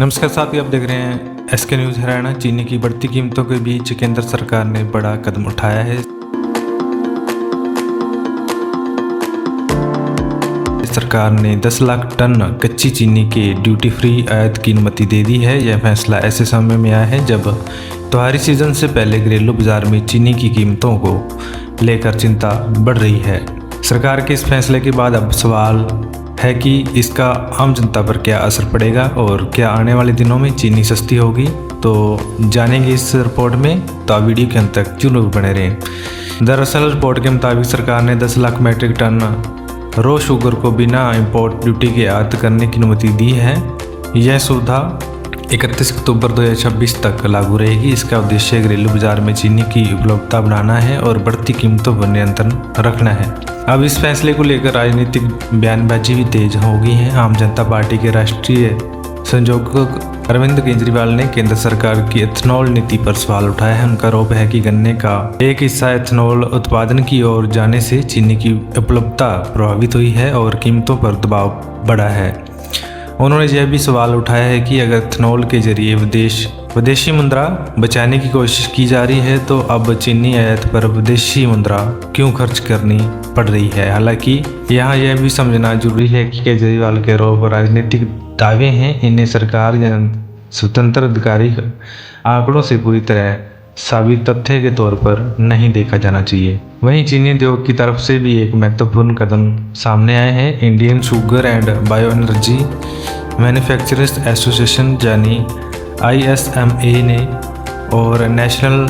नमस्कार साथियों, आप देख रहे हैं एसके न्यूज़ हरियाणा। चीनी की बढ़ती कीमतों के बीच केंद्र सरकार ने बड़ा कदम उठाया है। सरकार ने 10 लाख टन कच्ची चीनी के ड्यूटी फ्री आयात की अनुमति दे दी है। यह फैसला ऐसे समय में आया है जब त्योहारी सीजन से पहले घरेलू बाजार में चीनी की कीमतों को लेकर चिंता बढ़ रही है। सरकार के इस फैसले के बाद अब सवाल है कि इसका आम जनता पर क्या असर पड़ेगा और क्या आने वाले दिनों में चीनी सस्ती होगी। तो जानेंगे इस रिपोर्ट में, तो आप वीडियो के अंत तक जरूर बने रहें। दरअसल रिपोर्ट के मुताबिक सरकार ने 10 lakh metric tonne raw sugar को बिना इंपोर्ट ड्यूटी के आयात करने की अनुमति दी है। यह सुविधा 31 अक्टूबर 2026 तक लागू रहेगी। इसका उद्देश्य घरेलू बाजार में चीनी की उपलब्धता बढ़ाना है और बढ़ती कीमतों पर नियंत्रण रखना है। अब इस फैसले को लेकर राजनीतिक बयानबाजी भी तेज हो गई है। आम जनता पार्टी के राष्ट्रीय संयोजक अरविंद केजरीवाल ने केंद्र सरकार की एथनॉल नीति पर सवाल उठाया है। उनका आरोप है कि गन्ने का एक हिस्सा एथनॉल उत्पादन की ओर जाने से चीनी की उपलब्धता प्रभावित हुई है और कीमतों पर दबाव बढ़ा है। उन्होंने यह भी सवाल उठाया है कि अगर एथनॉल के जरिए विदेशी मुद्रा बचाने की कोशिश की जा रही है तो अब चीनी आयात पर विदेशी मुद्रा क्यों खर्च करनी पड़ रही है। हालांकि यहाँ यह भी समझना जरूरी है कि केजरीवाल के आरोप राजनीतिक दावे हैं। इन्हें सरकार या स्वतंत्र अधिकारी आंकड़ों से पूरी तरह साबित तथ्य के तौर पर नहीं देखा जाना चाहिए। वहीं चीनी उद्योग की तरफ से भी एक महत्वपूर्ण कदम सामने आए हैं। Indian sugar and bio energy manufacturers association यानी ISMA ने और national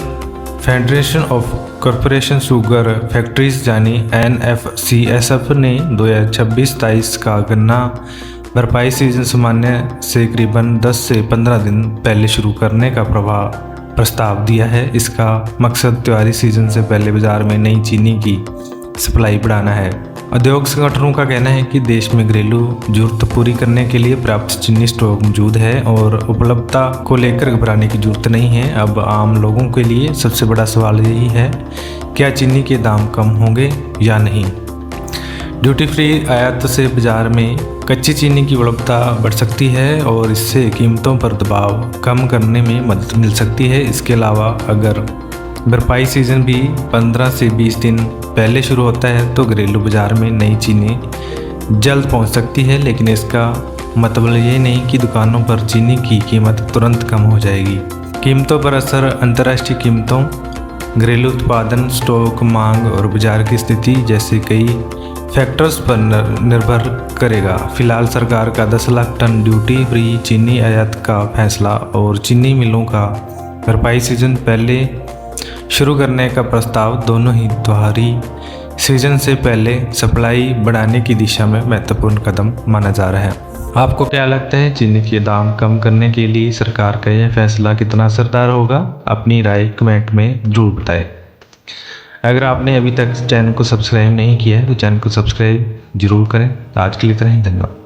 federation of corporation sugar factories यानी NFCSF ने 2026-27 का गन्ना भरपाई सीजन सामान्य से करीबन 10 से 15 दिन पहले शुरू करने का प्रस्ताव दिया है। इसका मकसद त्योहारी सीजन से पहले बाजार में नई चीनी की सप्लाई बढ़ाना है। उद्योग संगठनों का कहना है कि देश में घरेलू जरूरत पूरी करने के लिए पर्याप्त चीनी स्टॉक मौजूद है और उपलब्धता को लेकर घबराने की जरूरत नहीं है। अब आम लोगों के लिए सबसे बड़ा सवाल यही है, क्या चीनी के दाम कम होंगे या नहीं। ड्यूटी फ्री आयात से बाजार में कच्ची चीनी की उपलब्धता बढ़ सकती है और इससे कीमतों पर दबाव कम करने में मदद मिल सकती है। इसके अलावा अगर भरपाई सीजन भी 15 से 20 दिन पहले शुरू होता है तो घरेलू बाजार में नई चीनी जल्द पहुंच सकती है, लेकिन इसका मतलब ये नहीं कि दुकानों पर चीनी की कीमत तुरंत कम हो जाएगी। कीमतों पर असर अंतर्राष्ट्रीय कीमतों, घरेलू उत्पादन, स्टॉक, मांग और बाजार की स्थिति जैसे कई फैक्टर्स पर निर्भर करेगा। फिलहाल सरकार का 10 लाख टन ड्यूटी फ्री चीनी आयात का फैसला और चीनी मिलों का भरपाई सीजन पहले शुरू करने का प्रस्ताव दोनों ही त्योहारी सीजन से पहले सप्लाई बढ़ाने की दिशा में महत्वपूर्ण कदम माना जा रहा है। आपको क्या लगता है, चीनी के दाम कम करने के लिए सरकार का यह फैसला कितना असरदार होगा? अपनी राय कमेंट में जरूर बताएं। अगर आपने अभी तक चैनल को सब्सक्राइब नहीं किया है तो चैनल को सब्सक्राइब जरूर करें। आज के लिए इतना ही, धन्यवाद।